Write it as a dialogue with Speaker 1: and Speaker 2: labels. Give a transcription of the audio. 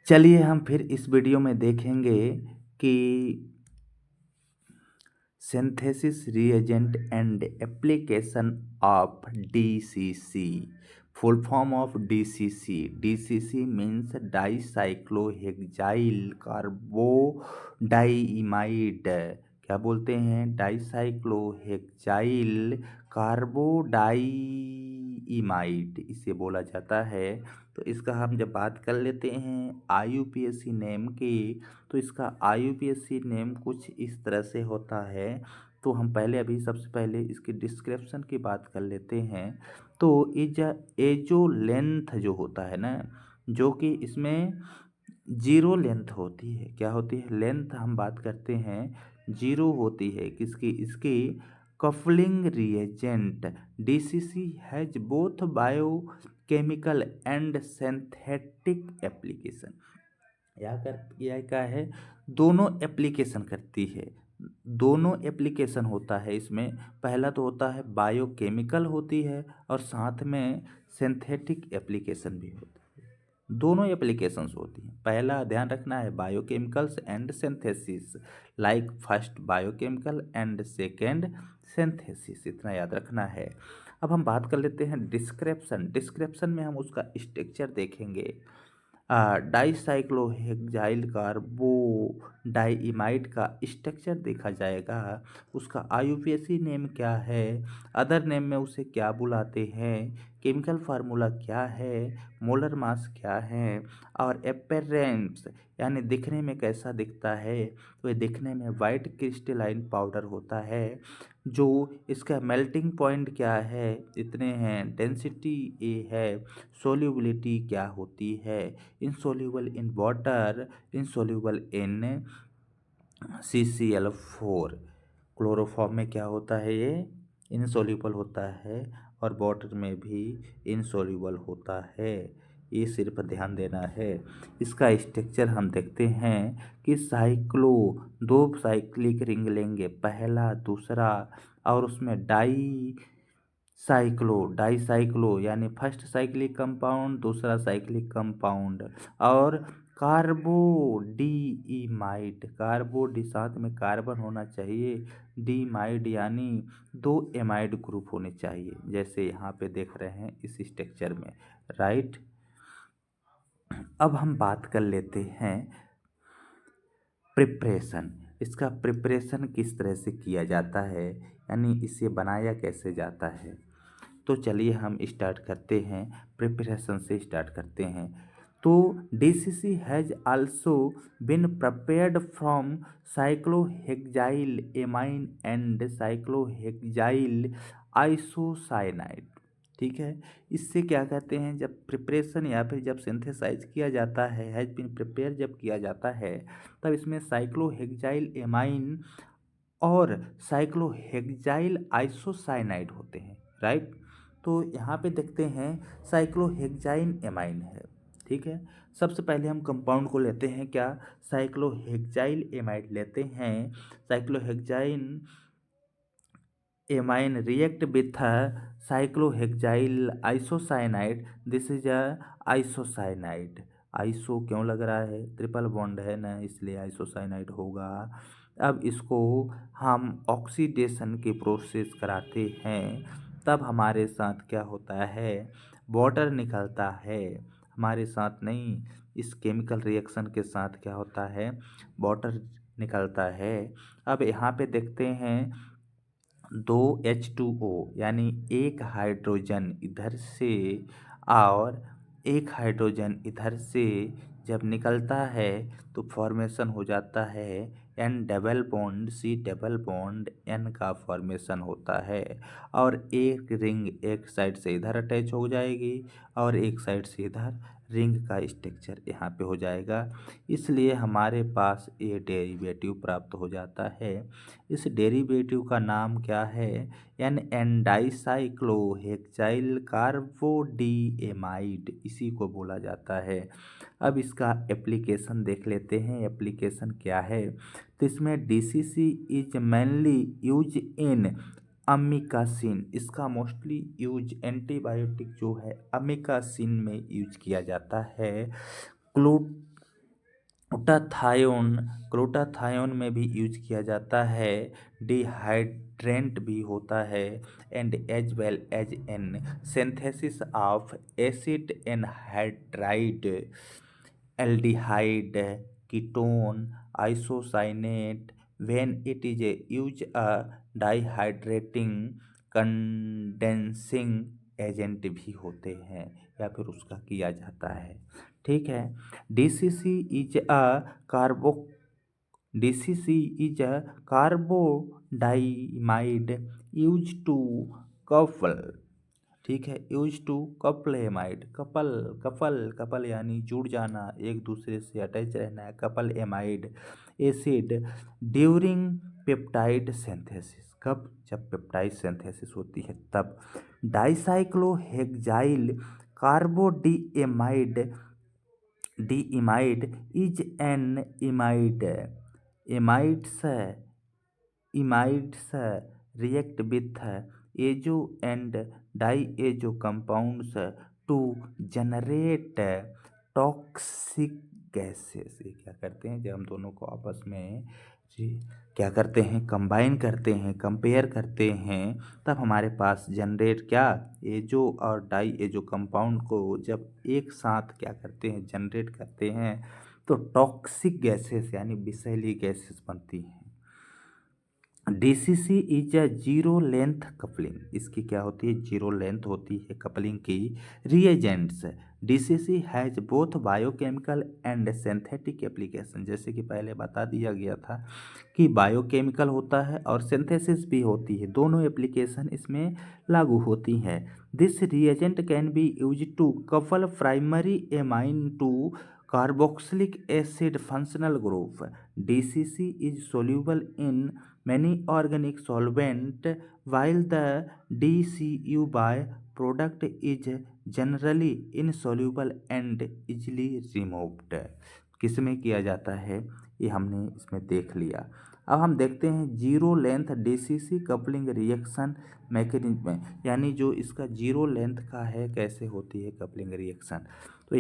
Speaker 1: चलिए हम फिर इस वीडियो में देखेंगे कि synthesis reagent and application of DCC. Full form of DCC. DCC means dicyclohexyl carbodiimide. क्या बोलते हैं? डाइसाइक्लोहेक्साइल कार्बोडाइइमाइड इसे बोला जाता है। तो इसका हम जब बात कर लेते हैं आईयूपीएसी नेम की, तो इसका आईयूपीएसी नेम कुछ इस तरह से होता है। तो हम पहले अभी सबसे पहले इसकी डिस्क्रिप्शन की बात कर लेते हैं। तो एजो लेंथ जो होता है ना, जो कि इसमें जीरो लेंथ होती है। क्या होती है? लेंथ हम बात करते हैं जीरो होती है। किसकी? इसकी cufflink reagent. DCC has both biochemical and synthetic application. यह क्या है? दोनों एप्लीकेशन करती है। दोनों एप्लीकेशन होता है इसमें। पहला तो होता है बायोकेमिकल होती है और साथ में सिंथेटिक एप्लीकेशन भी होती है। दोनों एप्लीकेशंस होती हैं। पहला ध्यान रखना है biochemicals and synthesis, like first biochemical and second synthesis, इतना याद रखना है। अब हम बात कर लेते हैं डिस्क्रिप्शन। डिस्क्रिप्शन में हम उसका स्ट्रक्चर देखेंगे। डाइसाइक्लोहेक्साइल कार्बोडाइइमाइड का स्ट्रक्चर देखा जाएगा। उसका आईयूपीएसी नेम क्या है, अदर नेम में उसे क्या बुलाते हैं, केमिकल फार्मूला क्या है, मोलर मास क्या है, और एपेरेंस यानी दिखने में कैसा दिखता है। तो ये दिखने में वाइट क्रिस्टलाइन पाउडर होता है। जो इसका मेल्टिंग पॉइंट क्या है, इतने हैं। डेंसिटी ए है। सोल्यूबिलिटी क्या होती है? Insoluble in water, insoluble in CCl4। Chloroform में क्या होता है? ये इनसोल्यूबल होता है और वाटर में भी इनसोल्यूबल होता है। ये सिर्फ ध्यान देना है। इसका स्ट्रक्चर हम देखते हैं कि दो साइक्लिक रिंग लेंगे, पहला दूसरा, और उसमें डाइसाइक्लो यानी फर्स्ट साइक्लिक कंपाउंड, दूसरा साइक्लिक कंपाउंड, और कार्बो साथ में कार्बन होना चाहिए। डीमाइड यानी दो एमाइड ग्रुप होने चाहिए, जैसे यहाँ पे देख रहे हैं इस स्ट्रक्चर में, राइट। अब हम बात कर लेते हैं प्रिपरेशन। इसका प्रिपरेशन किस तरह से किया जाता है, यानी इसे बनाया कैसे जाता है। तो चलिए हम स्टार्ट करते हैं, प्रिपरेशन से स्टार्ट करते हैं। तो DCC has also been prepared from cyclohexyl amine and cyclohexyl isocyanide. ठीक है। इससे क्या कहते हैं? जब प्रिपरेशन या फिर जब सिंथेसाइज किया जाता है, हैज़ बिन प्रिपेयर जब किया जाता है, तब इसमें साइक्लोहेक्साइल एमाइन और साइक्लोहेक्साइल आइसोसाइनाइड होते हैं, राइट। तो यहाँ पे देखते हैं साइक्लोहेक्साइन एमाइन है। ठीक है। सबसे पहले हम कंपाउंड को लेते हैं, क्या? साइक्लोहेक्साइल एमाइड लेते हैं। Cyclohexane amine react with cyclohexyl isocyanide, this is a isocyanide. Iso क्यों लग रहा है? ट्रिपल बॉन्ड है ना, इसलिए आइसोसाइनाइड होगा। अब इसको हम ऑक्सीडेशन की प्रोसेस कराते हैं, तब हमारे साथ क्या होता है? वाटर निकलता है। हमारे साथ नहीं, इस केमिकल रिएक्शन के साथ क्या होता है? वाटर निकलता है। अब यहाँ पे देखते हैं दो H2O यानी एक हाइड्रोजन इधर से और एक हाइड्रोजन इधर से जब निकलता है तो फॉर्मेशन हो जाता है N double bond C double bond N का फॉर्मेशन होता है। और एक रिंग एक साइड से इधर अटैच हो जाएगी और एक साइड से इधर रिंग का स्ट्रक्चर यहाँ पे हो जाएगा। इसलिए हमारे पास ये डेरिवेटिव प्राप्त हो जाता है। इस डेरिवेटिव का नाम क्या है? एन डाइसाइक्लोहेक्साइल कार्बोडीएमाइड, इसी को बोला जाता है। अब इसका एप्लीकेशन देख लेते हैं, एप्लीकेशन क्या है। तो इसमें DCC is mainly use in amikacin. इसका मोस्टली यूज एंटीबायोटिक जो है अमीकासिन में यूज किया जाता है। ग्लूटाथायोन में भी यूज किया जाता है, डिहाइड्रेंट भी होता है, and as well as in synthesis of acid anhydride, aldehyde, ketone, isocyanate, when it is used a dehydrating condensing agent भी होते हैं या फिर उसका किया जाता है। ठीक है। DCC is a carbo DCC is a carbodiimide use to couple. ठीक है, use to couple amide, couple couple couple यानी जुड़ जाना, एक दूसरे से अटैच रहना है, couple amide acid during peptide synthesis. कब? जब पेप्टाइड सिंथेसिस होती है तब। Dicyclohexyl carbodiimide diimide is an imide, imides imides react with azo and diazo compounds to generate toxic gases। ये क्या करते हैं, जब हम दोनों को आपस में जी क्या करते हैं, कंबाइन करते हैं, कंपेयर करते हैं, तब हमारे पास जनरेट क्या, एजो और डाई एजो कंपाउंड को जब एक साथ क्या करते हैं, जनरेट करते हैं, तो टॉक्सिक गैसेस यानी विषैली गैसेस बनती हैं। DCC is a zero length coupling, इसकी क्या होती है, जीरो लेंथ होती है कपलिंग की। Reagents, DCC has both biochemical and synthetic application, जैसे कि पहले बता दिया गया था कि बायोकेमिकल होता है और सिंथेसिस भी होती है, दोनों एप्लीकेशन इसमें लागू होती हैं। This reagent can be use to couple primary amine to carboxylic acid functional group। DCC is soluble in many organic solvent while the DCU by-product is generally insoluble and easily removed। किस में किया जाता है ये हमने इसमें देख लिया। अब हम देखते हैं zero length DCC coupling reaction mechanism में, यानी जो इसका जीरो लेंथ का है कैसे होती है कपलिंग रिएक्शन। तो